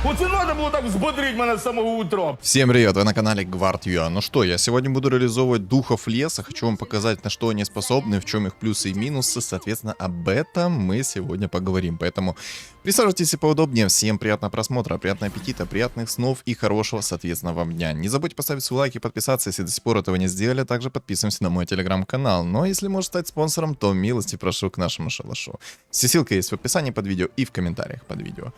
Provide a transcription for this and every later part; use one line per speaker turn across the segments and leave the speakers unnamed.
Оце надо було так взбодрить мене з самого утра.
Всем привет, вы на канале Guard.ua. Ну что, я сегодня буду реализовывать духов леса, хочу вам показать, на что они способны, в чем их плюсы и минусы, соответственно, об этом мы сегодня поговорим, поэтому присаживайтесь и поудобнее, всем приятного просмотра, приятного аппетита, приятных снов и хорошего, соответственно, вам дня. Не забудьте поставить свой лайк и подписаться, если до сих пор этого не сделали, а также подписываемся на мой телеграм-канал, но если можешь стать спонсором, то милости прошу к нашему шалашу. Все ссылки есть в описании под видео и в комментариях под видео.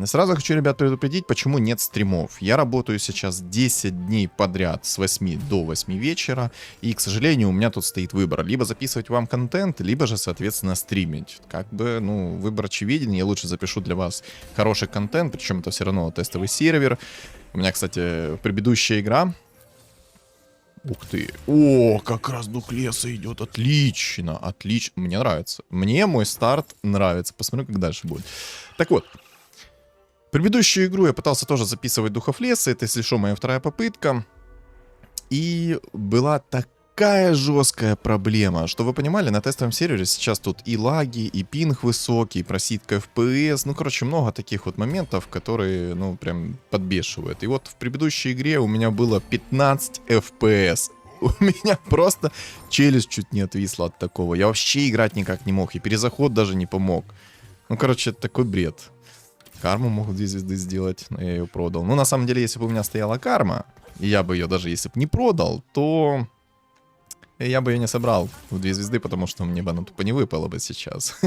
Сразу хочу, ребят, предупредить, почему нет стримов. Я работаю сейчас 10 дней подряд с 8 до 8 вечера, и, к сожалению, у меня тут стоит выбор. Либо записывать вам контент, либо же, соответственно, стримить. Как бы, ну, выбор очевиден, я лучше запишу для вас хороший контент, причем это все равно тестовый сервер. У меня, кстати, предыдущая игра... Ух ты. О, как раз дух леса идет. Отлично, отлично. Мне нравится. Мне мой старт нравится. Посмотрю, как дальше будет. Так вот. Предыдущую игру я пытался тоже записывать духов леса. Это, если что, моя вторая попытка. И была такая жесткая проблема, что вы понимали, на тестовом сервере сейчас тут и лаги, и пинг высокий, и просидка FPS. Ну, короче, много таких вот моментов, которые, ну, прям подбешивают. И вот в предыдущей игре у меня было 15 FPS. У меня просто челюсть чуть не отвисла от такого. Я вообще играть никак не мог, и перезаход даже не помог. Ну, короче, это такой бред. Карму могут 2 звезды сделать, но я ее продал. Ну, на самом деле, если бы у меня стояла карма, и я бы ее даже если бы не продал, то я бы ее не собрал в 2 звезды, потому что мне бы она тупо не выпала бы сейчас.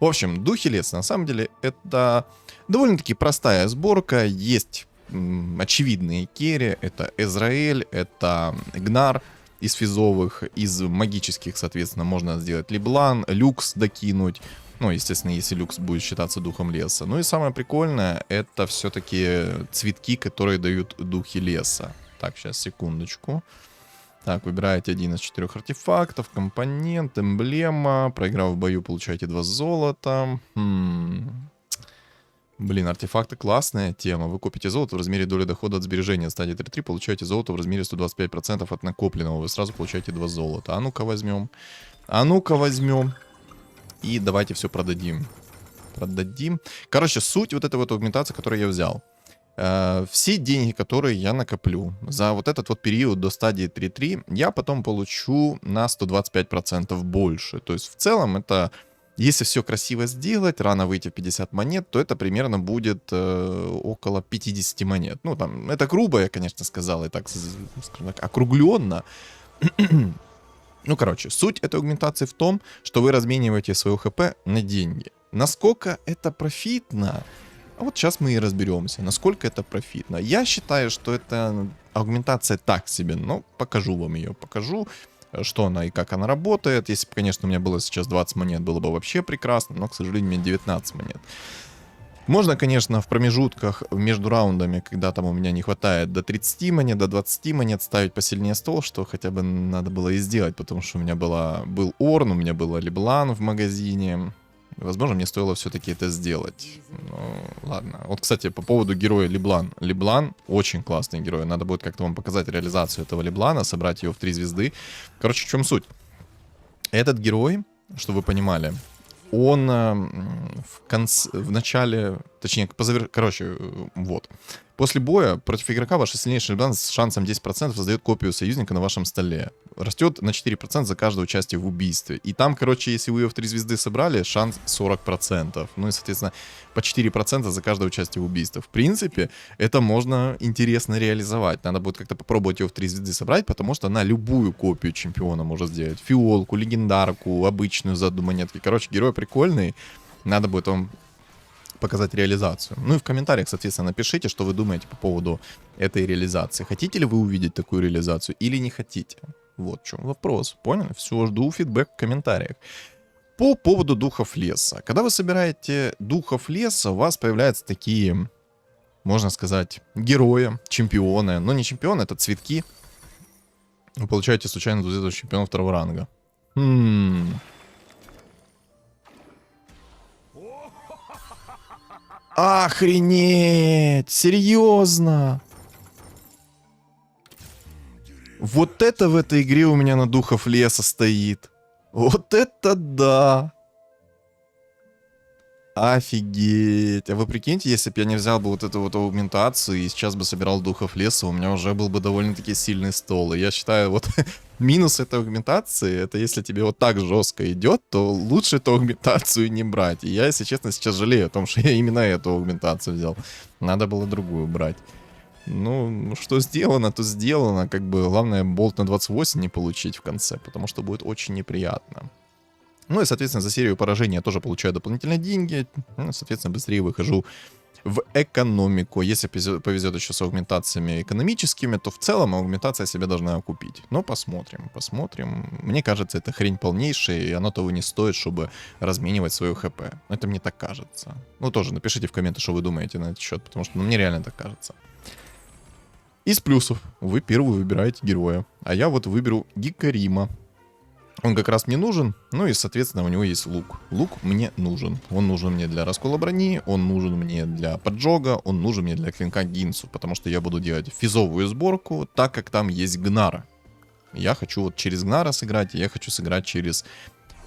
В общем, духи леса, на самом деле, это довольно-таки простая сборка. Есть очевидные керри, это Эзраэль, это Гнар из физовых, из магических, соответственно, можно сделать Леблан, Люкс докинуть. Ну, естественно, если Люкс будет считаться духом леса. Ну и самое прикольное, это все-таки цветки, которые дают духи леса. Так, сейчас, секундочку. Так, выбираете один из 4 артефактов, компонент, эмблема. Проиграв в бою, получаете 2 золота. Блин, артефакты классная тема. Вы купите золото в размере доли дохода от сбережения. Стадия 3.3, получаете золото в размере 125% от накопленного. Вы сразу получаете 2 золота. А ну-ка возьмем. А ну-ка возьмем. И давайте все продадим. Продадим. Короче, суть вот этой вот аугментации, которую я взял. Все деньги, которые я накоплю за вот этот вот период до стадии 3.3, я потом получу на 125% больше. То есть в целом это, если все красиво сделать, рано выйти в 50 монет, то это примерно будет около 50 монет. Ну там, это грубо я, конечно, сказал, и так, скажем так, округленно. Ну, короче, суть этой аугментации в том, что вы размениваете свое ХП на деньги. Насколько это профитно? А вот сейчас мы и разберемся, насколько это профитно. Я считаю, что это аугментация так себе, но покажу вам ее, покажу, что она и как она работает. Если бы, конечно, у меня было сейчас 20 монет, было бы вообще прекрасно, но, к сожалению, у меня 19 монет. Можно, конечно, в промежутках между раундами, когда там у меня не хватает до 30 монет, до 20 монет, ставить посильнее стол, что хотя бы надо было и сделать, потому что у меня был Орн, у меня была Леблан в магазине. Возможно, мне стоило все-таки это сделать. Ну, ладно. Вот, кстати, по поводу героя Леблан. Леблан очень классный герой. Надо будет как-то вам показать реализацию этого Леблана, собрать его в 3 звезды. Короче, в чем суть? Этот герой, чтобы вы понимали, он в начале, точнее, короче, вот. После боя против игрока ваш сильнейший Леблан с шансом 10% создает копию союзника на вашем столе. Растет на 4% за каждое участие в убийстве. И там, короче, если вы ее в 3 звезды собрали, шанс 40%. Ну и, соответственно, по 4% за каждое участие в убийстве. В принципе, это можно интересно реализовать. Надо будет как-то попробовать ее в 3 звезды собрать, потому что она любую копию чемпиона может сделать. Фиолку, легендарку, обычную за 1 монетки. Короче, герой прикольный. Надо будет вам показать реализацию. Ну и в комментариях, соответственно, напишите, что вы думаете по поводу этой реализации. Хотите ли вы увидеть такую реализацию или не хотите? Вот в чем вопрос. Поняли? Все, жду фидбэк в комментариях. По поводу духов леса. Когда вы собираете духов леса, у вас появляются такие, можно сказать, герои, чемпионы. Но не чемпионы, это цветки. Вы получаете случайно друзей чемпиона 2-го ранга. Охренеть! Серьезно? Вот это в этой игре у меня на духов леса стоит. Вот это да! Офигеть. А вы прикиньте, если бы я не взял бы вот эту вот аугментацию и сейчас бы собирал духов леса, у меня уже был бы довольно-таки сильный стол. И я считаю, вот минус этой аугментации, это если тебе вот так жестко идет, то лучше эту аугментацию не брать. И я, если честно, сейчас жалею о том, что я именно эту аугментацию взял. Надо было другую брать. Ну, что сделано, то сделано. Как бы главное болт на 28 не получить в конце, потому что будет очень неприятно. Ну и, соответственно, за серию поражений я тоже получаю дополнительные деньги. Ну, соответственно, быстрее выхожу в экономику. Если повезет еще с аугментациями экономическими, то в целом аугментация себя должна окупить. Но посмотрим, посмотрим. Мне кажется, это хрень полнейшая, и оно того не стоит, чтобы разменивать свою хп. Это мне так кажется. Ну, тоже напишите в комменты, что вы думаете на этот счет, потому что мне реально так кажется. Из плюсов вы первый выбираете героя, а я вот выберу Гикарима. Он как раз мне нужен, ну и, соответственно, у него есть лук. Лук мне нужен. Он нужен мне для раскола брони, он нужен мне для поджога, он нужен мне для клинка Гинсу, потому что я буду делать физовую сборку, так как там есть Гнара. Я хочу вот через Гнара сыграть, и я хочу сыграть через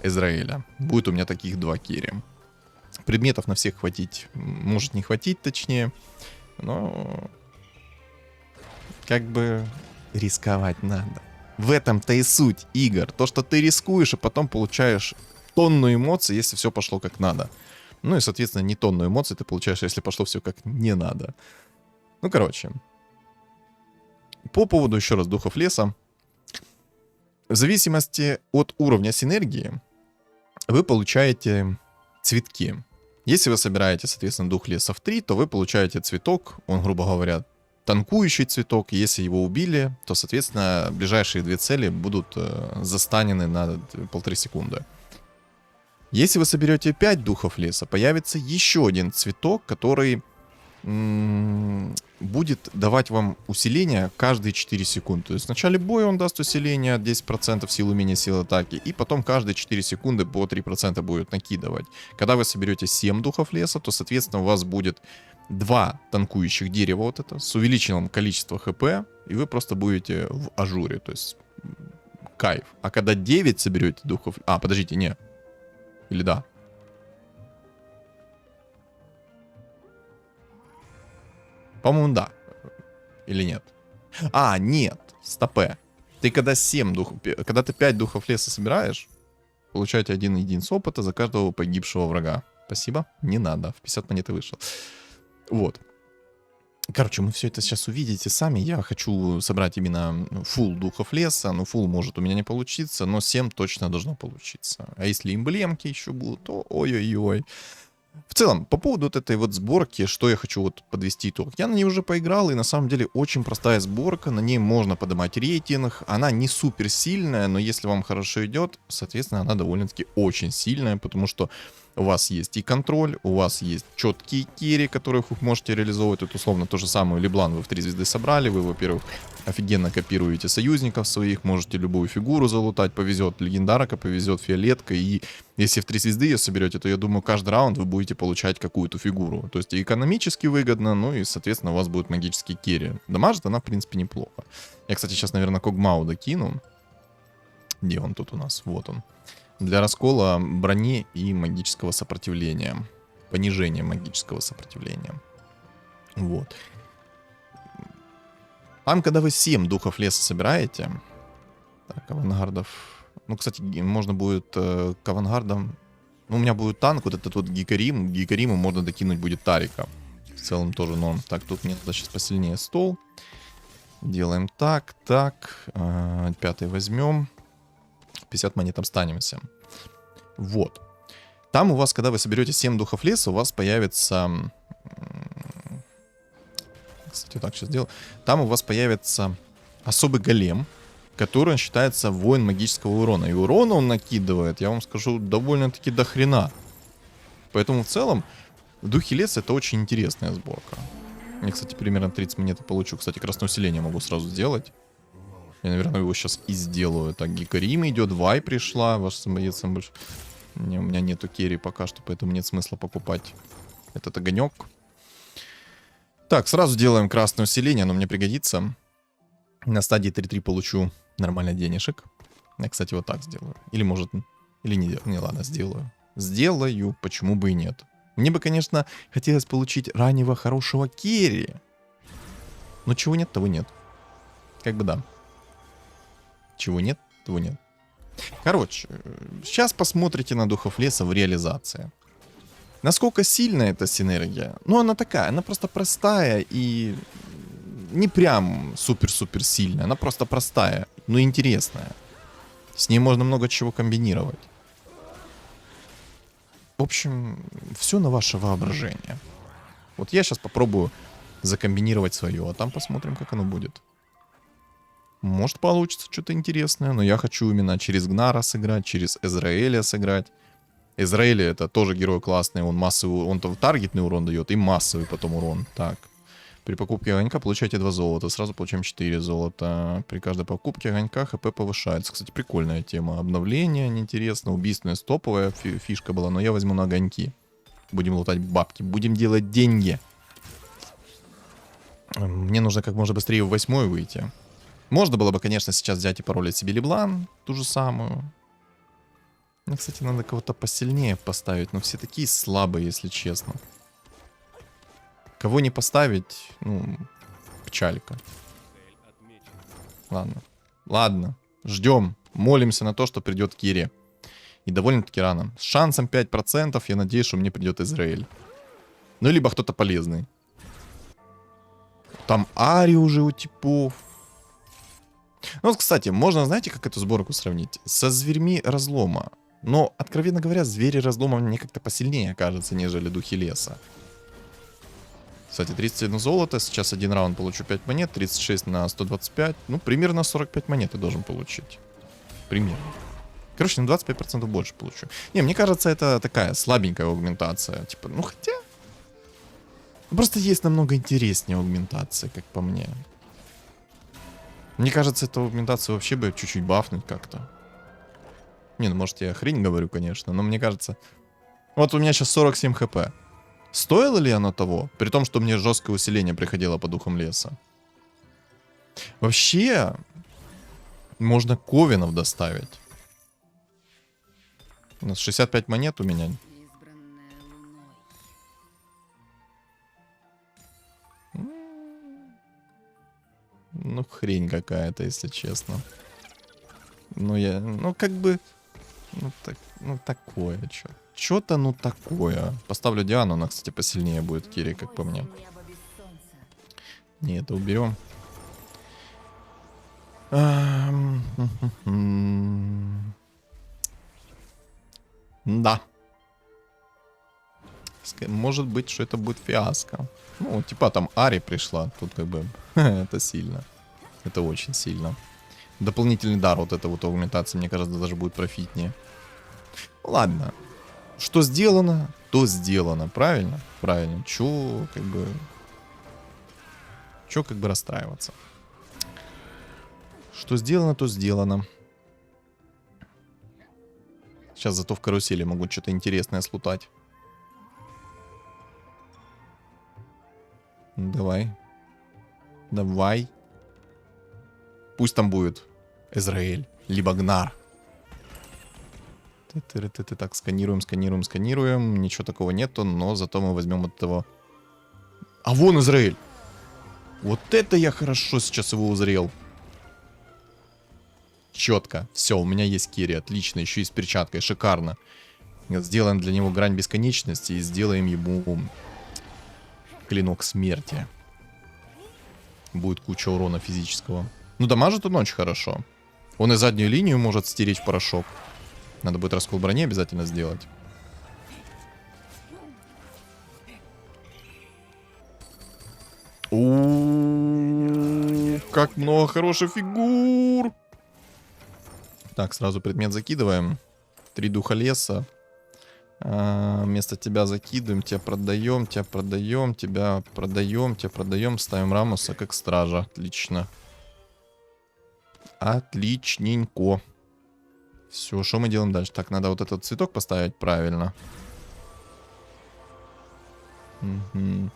Израиля. Будет у меня таких два керри. Предметов на всех хватить, может не хватить точнее, но как бы рисковать надо. В этом-то и суть игр. То, что ты рискуешь, и потом получаешь тонну эмоций, если все пошло как надо. Ну и, соответственно, не тонну эмоций ты получаешь, если пошло все как не надо. Ну, короче. По поводу, еще раз, духов леса. В зависимости от уровня синергии вы получаете цветки. Если вы собираете, соответственно, дух леса в 3, то вы получаете цветок, он, грубо говоря, танкующий цветок. Если его убили, то, соответственно, ближайшие две цели будут застанены на 1,5 секунды. Если вы соберете 5 духов леса, появится еще один цветок, который будет давать вам усиление каждые 4 секунды. То есть в начале боя он даст усиление 10% сил умения, сил атаки, и потом каждые 4 секунды по 3% будет накидывать. Когда вы соберете 7 духов леса, то, соответственно, у вас будет 2 танкующих дерева вот это, с увеличенным количеством хп, и вы просто будете в ажуре, то есть кайф. А когда 9 соберете духов... А, подождите, не. Или да? По-моему, да. Или нет? А, нет. Стопе. Ты когда 7 духов... Когда ты 5 духов леса собираешь, получаете 1 единиц опыта за каждого погибшего врага. Спасибо. Не надо. В 50 монет и вышел. Вот. Короче, мы все это сейчас увидите сами. Я хочу собрать именно фулл духов леса. Ну, фулл может у меня не получиться, но 7 точно должно получиться. А если эмблемки еще будут, то ой-ой-ой. В целом, по поводу вот этой вот сборки, что я хочу вот подвести итог. Я на ней уже поиграл, и на самом деле очень простая сборка. На ней можно поднимать рейтинг. Она не супер сильная, но если вам хорошо идет, соответственно, она довольно-таки очень сильная, потому что у вас есть и контроль, у вас есть четкие керри, которых вы можете реализовывать. Вот условно то же самое Леблан вы в 3 звезды собрали. Вы, во-первых, офигенно копируете союзников своих, можете любую фигуру залутать. Повезет легендарка, повезет фиолетка. И если в 3 звезды ее соберете, то я думаю, каждый раунд вы будете получать какую-то фигуру. То есть и экономически выгодно, ну и, соответственно, у вас будет магический керри. Дамажит она, в принципе, неплохо. Я, кстати, сейчас, наверное, Когмау докину. Где он тут у нас? Вот он. Для раскола брони и магического сопротивления. Понижение магического сопротивления. Вот. Там, когда вы 7 духов леса собираете... Так, авангардов... Ну, кстати, можно будет к авангардам... Ну, у меня будет танк, вот этот вот Гикарим. Гикариму можно докинуть будет Тарика. В целом тоже норм. Так, тут мне надо сейчас посильнее стол. Делаем так, так. 5-й возьмем. 50 монет останемся. Вот. Там у вас, когда вы соберете 7 духов леса, у вас появится... Кстати, так сейчас сделаю. Там у вас появится особый голем, который считается воин магического урона. И урона он накидывает, я вам скажу, довольно-таки до хрена. Поэтому в целом, духи леса это очень интересная сборка. Я, кстати, примерно 30 монет получу. Кстати, красное усиление могу сразу сделать. Я, наверное, его сейчас и сделаю. Так, Гикарим идет, Вай пришла. Ваш самоед сам больше... Не, у меня нету керри пока что, поэтому нет смысла покупать этот огонек. Так, сразу делаем красное усиление, оно мне пригодится. На стадии 3-3 получу нормально денежек. Я, кстати, вот так сделаю. Или может... Или не... Не, ладно, сделаю. Сделаю, почему бы и нет. Мне бы, конечно, хотелось получить раннего хорошего керри. Но чего нет, того нет. Как бы да. Чего нет, того нет. Короче, сейчас посмотрите на Духов Леса в реализации. Насколько сильная эта синергия? Ну, она такая, она просто простая и не прям супер-супер сильная. Она просто простая, но интересная. С ней можно много чего комбинировать. В общем, все на ваше воображение. Вот я сейчас попробую закомбинировать свое, а там посмотрим, как оно будет. Может, получится что-то интересное, но я хочу именно через Гнара сыграть, через Эзраэля сыграть. Эзраэля это тоже герой классный, он массовый, он таргетный урон дает и массовый потом урон. Так, при покупке огонька получаете 2 золота, сразу получаем 4 золота. При каждой покупке огонька ХП повышается. Кстати, прикольная тема. Обновление, неинтересно, убийственная стоповая фишка была, но я возьму на огоньки. Будем лутать бабки, будем делать деньги. Мне нужно как можно быстрее в 8-й выйти. Можно было бы, конечно, сейчас взять и паролить себе Леблан, ту же самую. Мне, кстати, надо кого-то посильнее поставить, но все такие слабые, если честно. Кого не поставить, ну, печалька. Ладно. Ладно, ждем. Молимся на то, что придет Кири. И довольно-таки рано. С шансом 5% я надеюсь, что мне придет Израиль. Ну, либо кто-то полезный. Там Ари уже у типов. Ну, вот, кстати, можно, знаете, как эту сборку сравнить? Со зверьми разлома. Но, откровенно говоря, звери разлома мне как-то посильнее кажется, нежели духи леса. Кстати, 31 золото, сейчас один раунд получу 5 монет, 36 на 125. Ну, примерно 45 монет я должен получить. Примерно. Короче, на 25% больше получу. Не, мне кажется, это такая слабенькая аугментация. Типа, ну хотя... Просто есть намного интереснее аугментации, как по мне. Мне кажется, эту аугментацию вообще бы чуть-чуть бафнуть как-то. Не, ну может я хрень говорю, конечно, но мне кажется... Вот у меня сейчас 47 хп. Стоило ли оно того? При том, что мне жесткое усиление приходило по духам леса. Вообще... Можно ковенов доставить. У нас 65 монет у меня. Ну, хрень какая-то, если честно. Ну, я... Ну, как бы... Ну, так, ну такое, чё. Чё-то, ну, такое. Поставлю Диану, она, кстати, посильнее будет, Кири, как по мне. Не, это уберем. Да. Может быть, что это будет фиаско. Ну, типа там Ари пришла. Тут как бы это сильно. Это очень сильно. Дополнительный дар вот эта вот аугментация, мне кажется, даже будет профитнее. Ладно. Что сделано, то сделано. Правильно? Правильно. Чё как бы... Чё как бы расстраиваться? Что сделано, то сделано. Сейчас зато в карусели могу что-то интересное слутать. Давай. Давай. Пусть там будет Эзраэль, либо Гнар. Так, сканируем, сканируем, сканируем. Ничего такого нету, но зато мы возьмем от того... А вон Израиль! Вот это я хорошо сейчас его узрел. Четко. Все, у меня есть Кири, отлично. Еще и с перчаткой, шикарно. Сделаем для него грань бесконечности и сделаем ему клинок смерти. Будет куча урона физического. Ну, дамажит он очень хорошо. Он и заднюю линию может стереть в порошок. Надо будет раскол брони обязательно сделать. У-у-у, как много хороших фигур. Так, сразу предмет закидываем. 3 духа леса. Вместо тебя закидываем, тебя продаем, тебя продаем, тебя продаем, тебя продаем. Ставим Рамуса как стража. Отлично. Отличненько. Все, что мы делаем дальше? Так, надо вот этот цветок поставить правильно. Угу.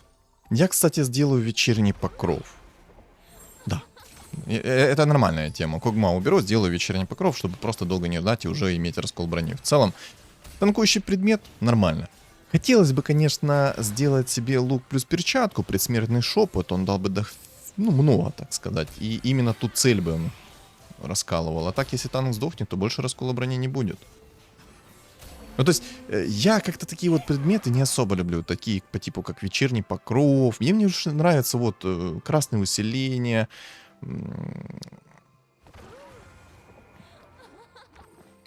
Я, кстати, сделаю вечерний покров. Да. Это нормальная тема. Когма уберу, сделаю вечерний покров, чтобы просто долго не ждать и уже иметь раскол брони. В целом, танкующий предмет нормально. Хотелось бы, конечно, сделать себе лук плюс перчатку, предсмертный шепот, он дал бы ну, много, так сказать. И именно ту цель бы он раскалывал. А так, если танк сдохнет, то больше раскола брони не будет. Ну, то есть, я как-то такие вот предметы не особо люблю. Такие по типу, как вечерний покров. Мне уже нравится вот красное усиление.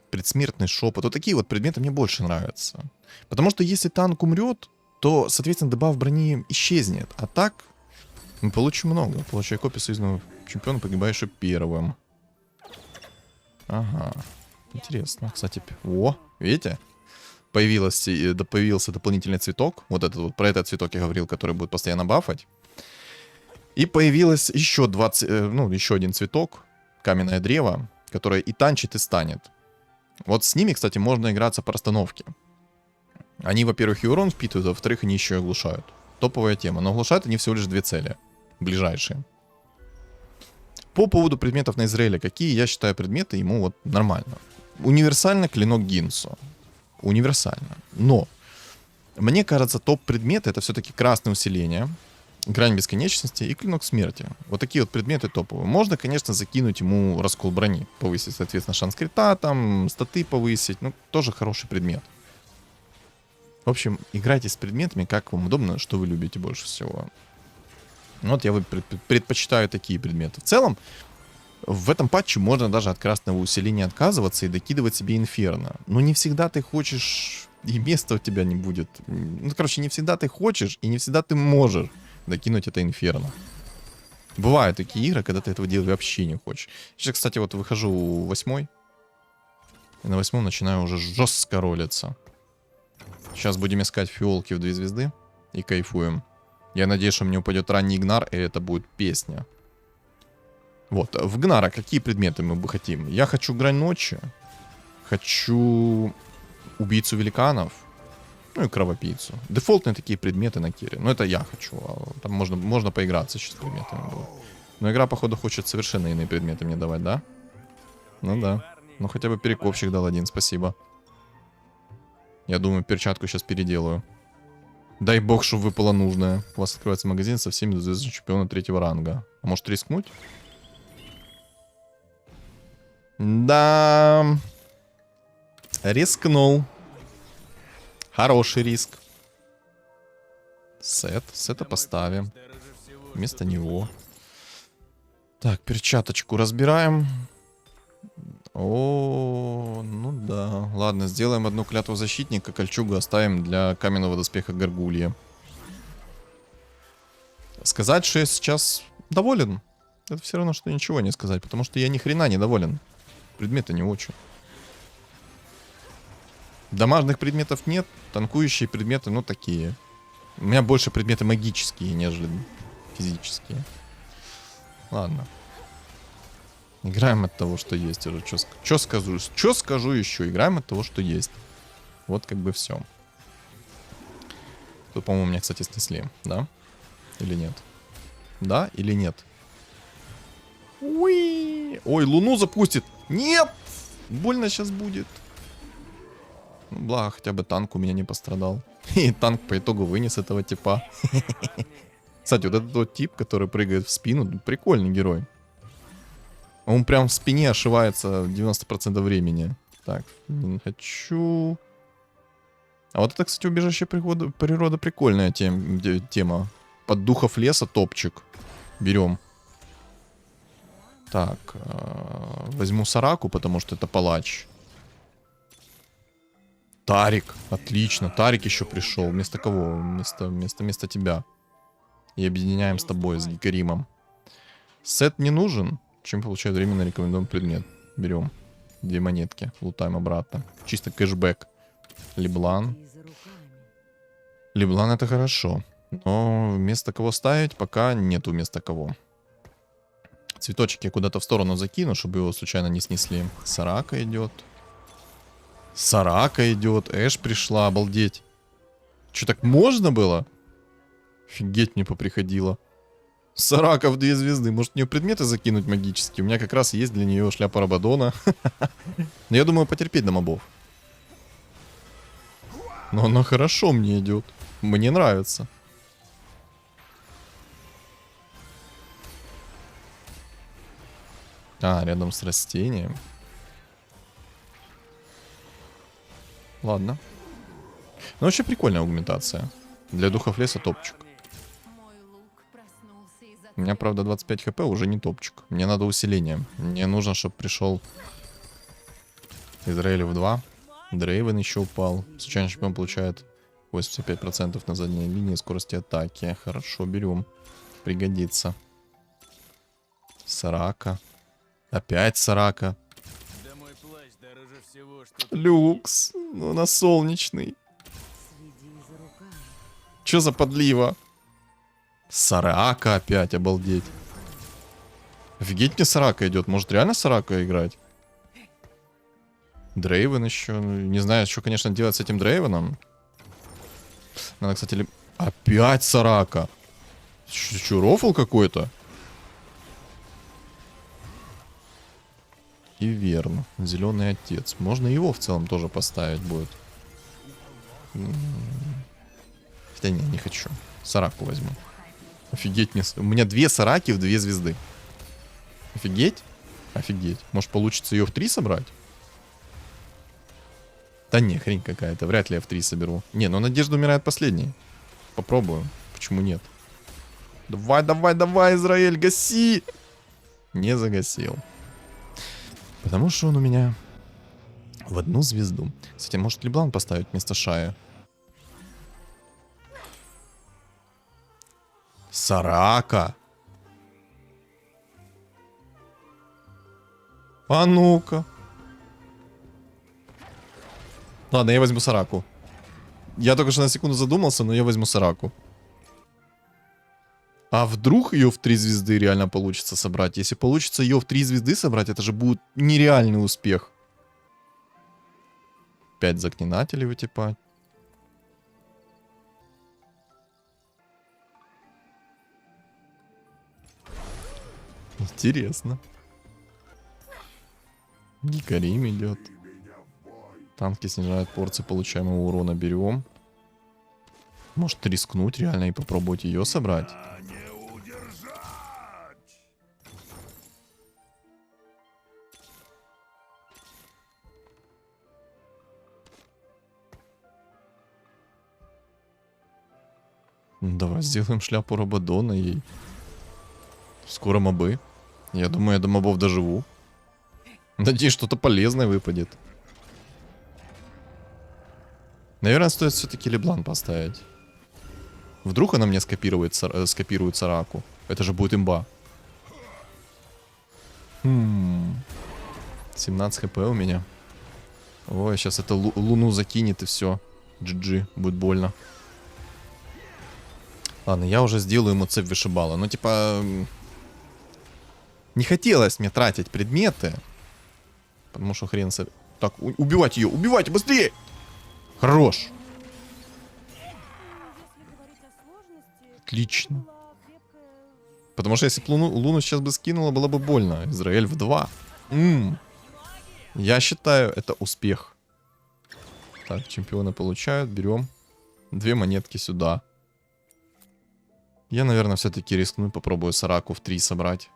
Предсмертный шепот. Вот такие вот предметы мне больше нравятся. Потому что если танк умрет, то, соответственно, дебаф брони исчезнет. А так, мы получим много. Получай копию союзного чемпиона, погибающего первым. Ага. Интересно. Кстати, о, видите? Появился дополнительный цветок. Вот этот вот, про этот цветок я говорил, который будет постоянно бафать. И появилось еще еще один цветок, каменное древо, которое и танчит, и станет. Вот с ними, кстати, можно играться по расстановке. Они, во-первых, и урон впитывают, а во-вторых, они еще и оглушают. Топовая тема. Но оглушают они всего лишь две цели. Ближайшие. По поводу предметов на Израиле. Какие, я считаю, предметы ему вот нормально. Универсально клинок Гинсо. Универсально. Но, мне кажется, топ-предметы это все-таки красное усиление, грань бесконечности и клинок смерти. Вот такие вот предметы топовые. Можно, конечно, закинуть ему раскол брони. Повысить, соответственно, шанс крита, там, статы повысить. Ну, тоже хороший предмет. В общем, играйте с предметами, как вам удобно, что вы любите больше всего. Вот я предпочитаю такие предметы. В целом, в этом патче можно даже от красного усиления отказываться и докидывать себе инферно. Но не всегда ты хочешь, и места у тебя не будет. Ну, короче, не всегда ты хочешь, и не всегда ты можешь докинуть это инферно. Бывают такие игры, когда ты этого делать вообще не хочешь. Сейчас, кстати, вот выхожу 8-й. И на 8-м начинаю уже жестко ролиться. Сейчас будем искать фиолки в 2 звезды. И кайфуем. Я надеюсь, что мне упадет ранний Игнар, и это будет песня. Вот, в Гнара какие предметы мы бы хотим? Я хочу грань ночи. Хочу убийцу великанов. Ну и кровопийцу. Дефолтные такие предметы на кире. Ну это я хочу. Там можно поиграться сейчас с предметами было. Но игра, походу, хочет совершенно иные предметы мне давать, да? Ну да. Ну хотя бы перекопчик дал один, спасибо. Я думаю, перчатку сейчас переделаю. Дай бог, чтобы выпало нужное. У вас открывается магазин со всеми звездами чемпиона 3-го ранга. А может рискнуть? Да. Рискнул. Хороший риск. Сета поставим. Вместо него. Так, перчаточку разбираем. О, ну да. Ладно, сделаем одну клятву защитника, кольчугу оставим для каменного доспеха Гаргулья. Сказать, что я сейчас доволен, это все равно, что ничего не сказать, потому что я ни хрена не доволен. Предметы не очень. Дамажных предметов нет, танкующие предметы, ну, такие. У меня больше предметы магические, нежели физические. Ладно. Играем от того, что есть уже. Что скажу еще? Играем от того, что есть. Вот как бы все. Тут, по-моему, меня, кстати, снесли, да? Или нет? Да или нет? Уи! Ой, луну запустит! Нет! Больно сейчас будет. Ну, благо, хотя бы танк у меня не пострадал. И танк по итогу вынес этого типа. Кстати, вот этот вот тип, который прыгает в спину, прикольный герой. Он прям в спине ошивается 90% времени. Так, не хочу. А вот это, кстати, убежащая природа прикольная тема. Под духов леса топчик. Берем. Так, возьму Сараку, потому что это палач. Тарик, отлично. Тарик еще пришел. Вместо кого? Вместо тебя. И объединяем с тобой, с Гикаримом. Сет не нужен. Чем получает временно рекомендуемый предмет. Берем 2 монетки, лутаем обратно. Чисто кэшбэк. Леблан. Леблан это хорошо. Но вместо кого ставить, пока нету вместо кого. Цветочек я куда-то в сторону закину, чтобы его случайно не снесли. Сарака идет. Сарака идет. Эш пришла, обалдеть. Че, так можно было? Офигеть, мне поприходило. Сарака в 2 звезды. Может, в нее предметы закинуть магические? У меня как раз есть для нее шляпа Рабадона. Но я думаю, потерпеть до мобов. Но оно хорошо мне идет. Мне нравится. А, рядом с растением. Ладно. Ну, вообще прикольная аугментация. Для духов леса топчик. У меня, правда, 25 хп уже не топчик. Мне надо усиление. Мне нужно, чтобы пришел Израиль в 2. Дрейвен еще упал. Случайно чемпион получает 85% на задней линии скорости атаки. Хорошо, берем. Пригодится. Сарака. Опять Сарака. Люкс. Ну, на солнечный. Че за подлива? Сарака опять, обалдеть. Офигеть, мне Сарака идет. Может реально Сарака играть? Дрейвен еще. Не знаю, что, конечно, делать с этим Дрейвеном. Надо, кстати, опять Сарака. Че, рофл какой-то? И верно. Зеленый отец. Можно его в целом тоже поставить будет. Хотя не хочу. Сараку возьму. Офигеть, мне... У меня 2 Сараки в 2 звезды. Офигеть? Офигеть. Может, получится ее в 3 собрать? Да не, хрень какая-то. Вряд ли я в 3 соберу. Не, но Надежда умирает последней. Попробую. Почему нет? Давай, давай, давай, Израиль, гаси! Не загасил. Потому что он у меня в 1 звезду. Кстати, может Леблан поставить вместо Шая? Сарака. А ну-ка. Ладно, я возьму Сараку. Я только что на секунду задумался, но я возьму Сараку. А вдруг ее в 3 звезды реально получится собрать? Если получится ее в 3 звезды собрать, это же будет нереальный успех. 5 заклинателей вытипать. Интересно. Гикарим идет. Танки снижают порции получаемого урона. Берем. Может рискнуть реально и попробовать ее собрать? Давай сделаем шляпу Рабадона ей. Скоро мобы. Я думаю, я до мобов доживу. Надеюсь, что-то полезное выпадет. Наверное, стоит все-таки Леблан поставить. Вдруг она мне скопирует Сараку. Это же будет имба. 17 хп у меня. Ой, сейчас это луну закинет и все. GG, будет больно. Ладно, я уже сделаю ему цепь вышибала. Ну, типа... Не хотелось мне тратить предметы. Потому что хрен себе... Так, убивать ее! Убивайте быстрее! Хорош! Отлично. Потому что если бы луну сейчас бы скинула, было бы больно. Израиль в 2. Я считаю, это успех. Так, чемпионы получают. Берем 2 монетки сюда. Я, наверное, все-таки рискну и попробую Сараку в 3 собрать.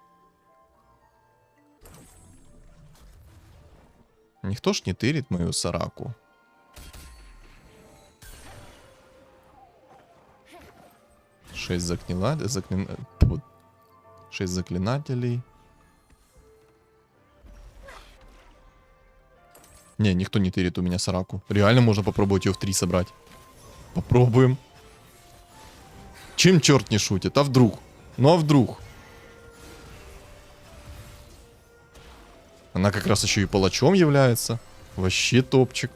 Никто ж не тырит мою Сараку. Шесть заклинателей. Не, никто не тырит у меня Сараку. Реально можно попробовать ее в 3 собрать. Попробуем. Чем черт не шутит? А вдруг? Ну а вдруг? Она как раз еще и палачом является. Вообще топчик.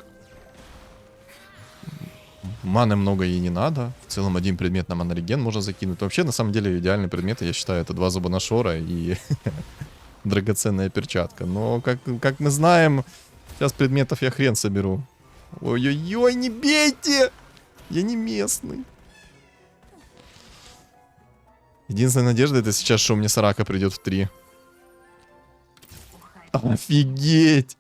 Маны много ей не надо. В целом 1 предмет на манореген можно закинуть. Вообще, на самом деле, идеальные предметы, я считаю, это 2 зубоношора и драгоценная перчатка. Но, как мы знаем, сейчас предметов я хрен соберу. Ой-ой-ой, не бейте! Я не местный. Единственная надежда это сейчас, что у меня Сарака придет в 3. Офигеть!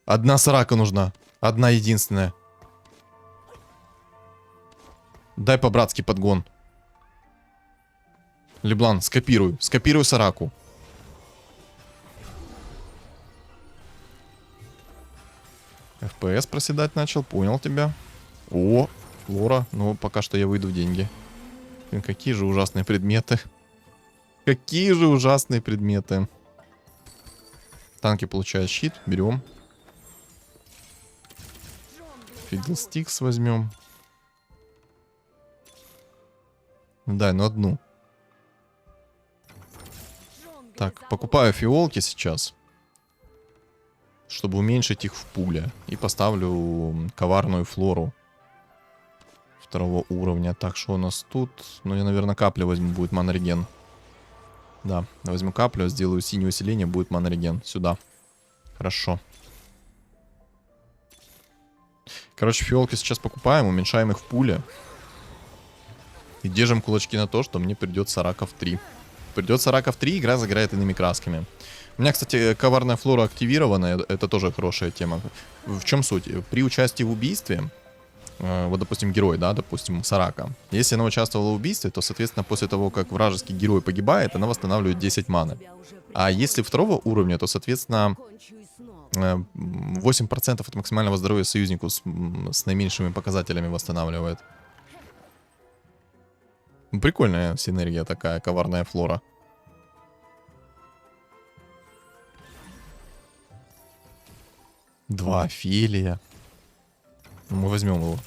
Одна сарака нужна. Одна единственная. Дай по-братски подгон. Леблан, скопируй. Скопируй сараку. ФПС проседать начал, понял тебя. О, флора. Ну, пока что я выйду в деньги. Блин, какие же ужасные предметы. Какие же ужасные предметы. Танки получают щит, берем. Фидлстикс возьмем. Дай, ну одну. Так, покупаю фиолки сейчас. Чтобы уменьшить их в пуле. И поставлю коварную флору. Второго уровня. Так, что у нас тут? Ну, я, наверное, каплю возьму, будет манреген. Да, возьму каплю, сделаю синее усиление, будет манреген. Сюда. Хорошо. Короче, фиолки сейчас покупаем, уменьшаем их в пуле. И держим кулачки на то, что мне придется раков 3. Придется раков 3, игра загорает иными красками. У меня, кстати, коварная флора активирована, это тоже хорошая тема. В чем суть? При участии в убийстве, вот, допустим, герой, да, допустим, Сарака. Если она участвовала в убийстве, то, соответственно, после того, как вражеский герой погибает, она восстанавливает 10 маны. А если второго уровня, то, соответственно, 8% от максимального здоровья союзнику с наименьшими показателями восстанавливает. Прикольная синергия такая, коварная флора. Два Офелия. Мы возьмем его.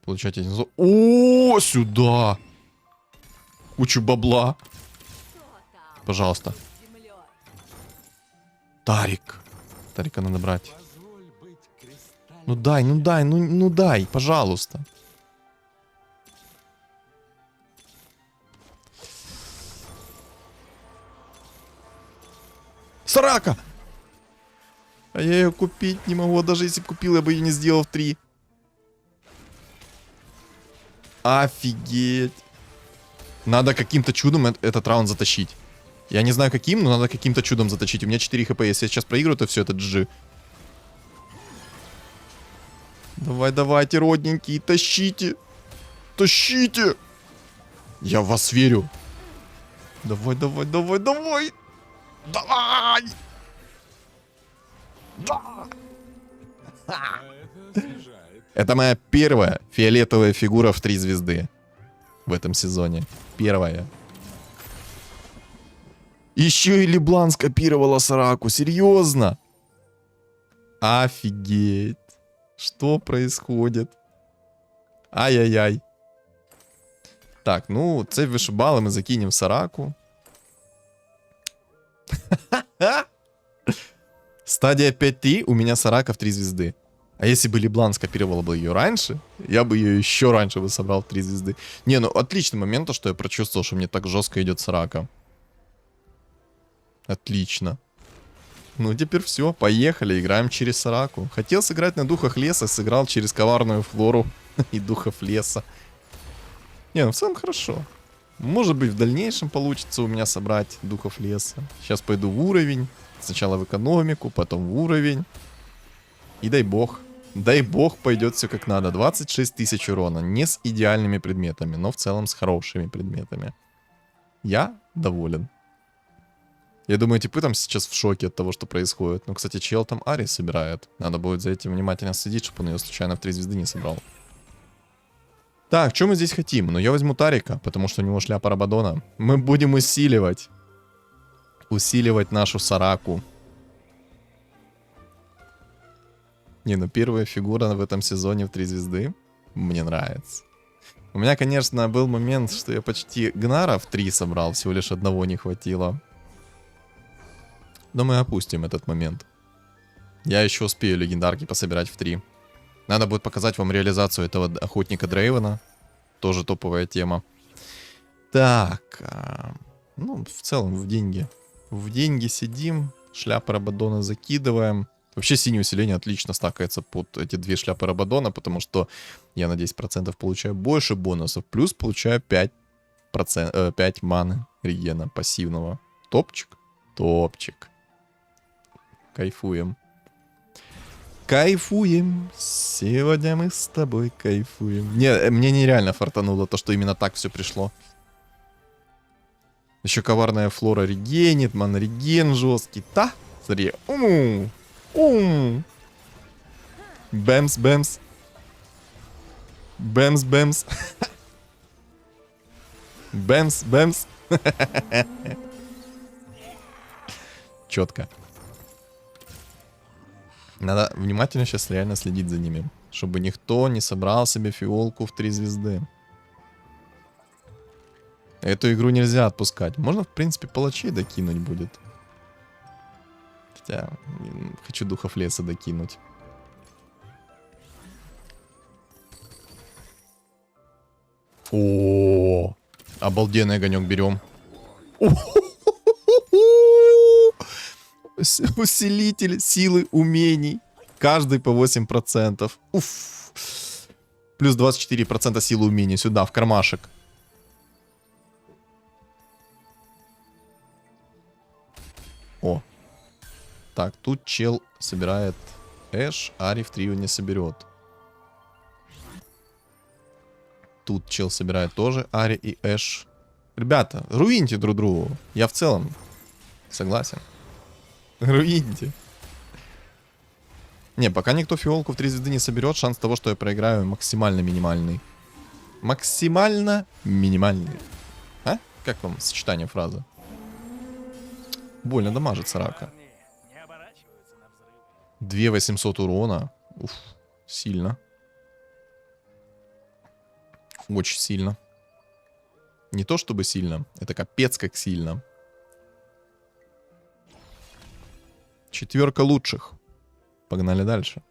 Получать один зол. О, сюда! Кучу бабла. Пожалуйста. Тарик. Тарика надо брать. Ну дай, ну дай, пожалуйста. Сарака! А я ее купить не могу. Даже если бы купил, я бы ее не сделал в 3. Офигеть. Надо каким-то чудом этот раунд затащить. Я не знаю каким, но надо каким-то чудом затащить. У меня 4 хп. Если я сейчас проиграю, то все, это GG. Давай, давайте, родненькие, тащите. Тащите. Я в вас верю. Давай, давай, давай, давай. Давай. Да. Это моя первая фиолетовая фигура в 3 звезды. В этом сезоне. Первая. Еще и Леблан скопировала Сараку. Серьезно? Офигеть. Что происходит? Ай-яй-яй. Так, ну, цепь вышибала мы закинем в Сараку. Стадия 5-3, у меня Сарака в 3 звезды. А если бы Леблан скопировала бы ее раньше, я бы ее еще раньше бы собрал в 3 звезды. Не, ну отличный момент, то, что я прочувствовал, что мне так жестко идет Сарака. Отлично. Ну теперь все, поехали, играем через Сараку. Хотел сыграть на духах леса, сыграл через коварную флору и духов леса. Не, ну в целом хорошо. Может быть в дальнейшем получится у меня собрать духов леса. Сейчас пойду в уровень. Сначала в экономику, потом в уровень. И дай бог пойдет все как надо. 26 тысяч урона. Не с идеальными предметами, но в целом с хорошими предметами. Я доволен. Я думаю, типы там сейчас в шоке от того, что происходит. Ну, кстати, чел там Ари собирает. Надо будет за этим внимательно следить, чтобы он ее случайно в 3 звезды не собрал. Так, что мы здесь хотим? Ну, я возьму Тарика, потому что у него шляпа Рабадона. Мы будем усиливать. Усиливать нашу Сараку. Не, ну первая фигура в этом сезоне в 3 звезды. Мне нравится. У меня, конечно, был момент, что я почти Гнара в 3 собрал. Всего лишь одного не хватило. Но мы опустим этот момент. Я еще успею легендарки пособирать в 3. Надо будет показать вам реализацию этого охотника Дрейвена. Тоже топовая тема. Так. Ну, в целом, в деньги. В деньги сидим. Шляпы Рабадона закидываем. Вообще, синее усиление отлично стакается под эти 2 шляпы Рабадона, потому что я на 10% получаю больше бонусов. Плюс получаю 5 маны регена пассивного. Топчик. Топчик. Кайфуем. Кайфуем. Сегодня мы с тобой кайфуем. Не, мне нереально фартануло то, что именно так все пришло. Еще коварная флора регенит, реген жесткий. Та, смотри. Бэмс, бэмс. Бэмс, бэмс. Бэмс, бэмс. Четко. Надо внимательно сейчас реально следить за ними. Чтобы никто не собрал себе фиолку в 3 звезды. Эту игру нельзя отпускать. Можно, в принципе, палачей докинуть будет. Хотя, хочу духов леса докинуть. О, обалденный огонек берем. Усилитель силы умений. Каждый по 8%. Уф. Плюс 24% силы умений сюда, в кармашек. О. Так, тут чел собирает Эш, Ари в трио не соберет. Тут чел собирает тоже Ари и Эш. Ребята, руиньте друг другу. Я в целом согласен. Руиньте. Не, пока никто фиолку в 3 звезды не соберет, шанс того, что я проиграю, максимально минимальный. Максимально минимальный. А? Как вам сочетание фразы? Больно дамажит Сарака. 2800 урона. Уф, сильно. Очень сильно. Не то чтобы сильно, это капец как сильно. 4 лучших. Погнали дальше.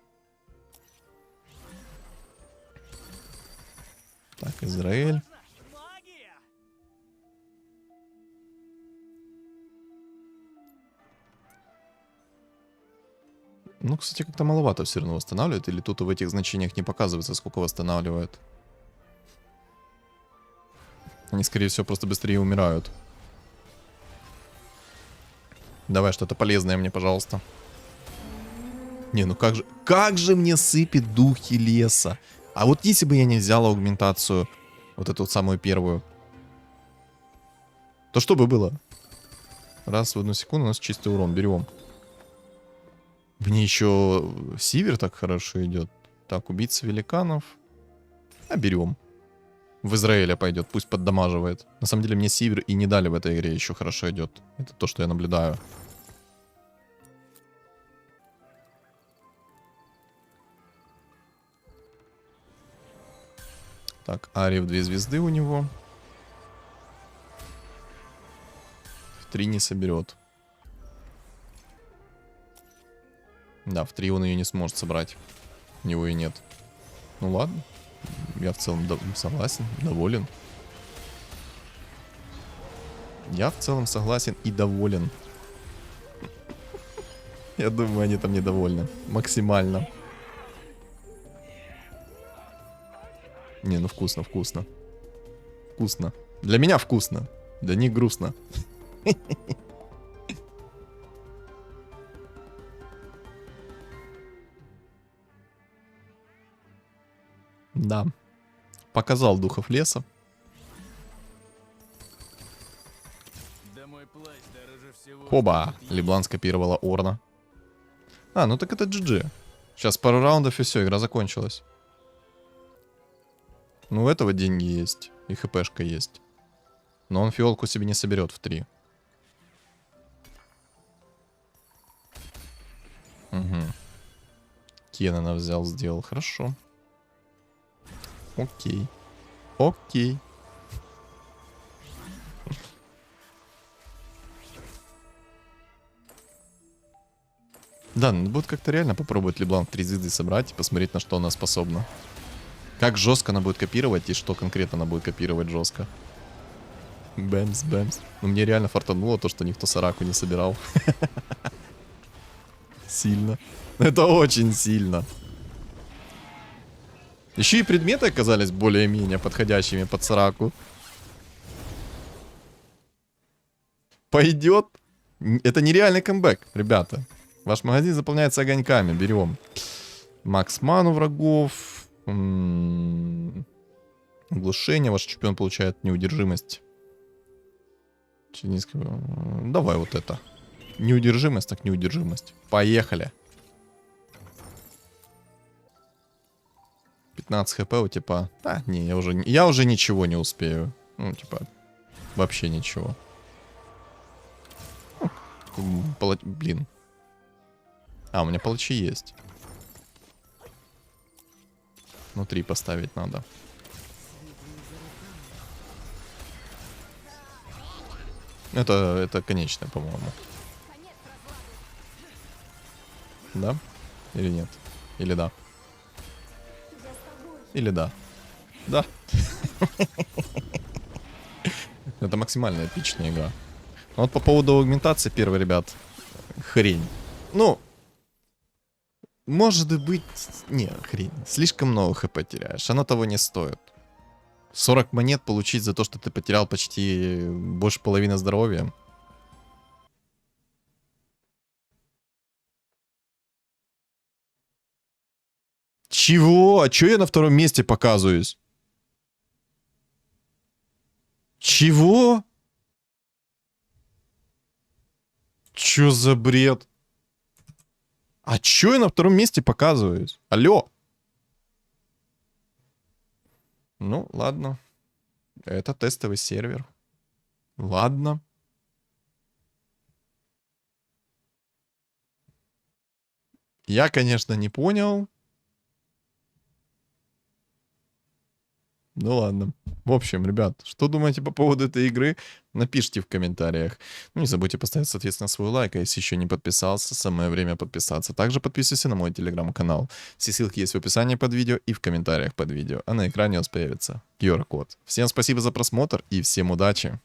Так, Израиль. Ну, кстати, как-то маловато все равно восстанавливает. Или тут в этих значениях не показывается, сколько восстанавливает. Они, скорее всего, просто быстрее умирают. Давай что-то полезное мне, пожалуйста. Не, ну как же мне сыпет духи леса. А вот если бы я не взял аугментацию, вот эту вот самую первую, то что бы было? Раз в 1 секунду у нас чистый урон. Берем. Мне еще Сивер так хорошо идет. Так, убийца великанов. А берем. В Израиле пойдет, пусть поддамаживает. На самом деле мне Сивер и не дали в этой игре еще хорошо идет. Это то, что я наблюдаю. Так, Ари в 2 звезды у него. В 3 не соберет. Да, в 3 он ее не сможет собрать. У него и нет. Ну ладно. Я в целом согласен, доволен. Я в целом согласен и доволен. Я думаю, они там недовольны. Максимально. Не, ну вкусно, вкусно. Вкусно. Для меня вкусно. Для них грустно. Да. Показал духов леса. Хоба! Леблан скопировала Орна. А, ну так это GG. Сейчас пару раундов и все, игра закончилась. Ну, у этого деньги есть. И хпшка есть. Но он фиолку себе не соберет в 3. Угу. Кеннона взял, сделал. Хорошо. Окей. Окей. Да, надо будет как-то реально попробовать Леблан 3 звезды собрать и посмотреть, на что она способна. Как жестко она будет копировать и что конкретно она будет копировать жестко. Бэмс, бэмс. Ну мне реально фартануло то, что никто Сараку не собирал. Сильно. Это очень сильно. Еще и предметы оказались более-менее подходящими под Сараку. Пойдет. Это нереальный камбэк, ребята. Ваш магазин заполняется огоньками. Берем. Макс ману врагов. Оглушение. Ваш чемпион получает неудержимость. Давай вот это. Неудержимость, так неудержимость. Поехали. 15 хп у типа. А, не, я уже ничего не успею. Ну, типа, вообще ничего. Блин. А, у меня палачи есть. Внутри поставить надо. Это конечное, по-моему. Да? Или нет? Или да? Или да? Да. Это максимально эпичная игра. А вот по поводу аугментации первый, ребят. Хрень. Ну, может быть... Не, хрень. Слишком много хп теряешь. Оно того не стоит. 40 монет получить за то, что ты потерял почти больше половины здоровья. Чего? А чё я на втором месте показываюсь? Чего? Чё за бред? А чё я на втором месте показываюсь? Алло? Ну, ладно. Это тестовый сервер. Ладно. Я, конечно, не понял. Ну ладно. В общем, ребят, что думаете по поводу этой игры? Напишите в комментариях. Ну, не забудьте поставить, соответственно, свой лайк. А если еще не подписался, самое время подписаться. Также подписывайся на мой телеграм-канал. Все ссылки есть в описании под видео и в комментариях под видео. А на экране у вас появится QR-код. Всем спасибо за просмотр и всем удачи.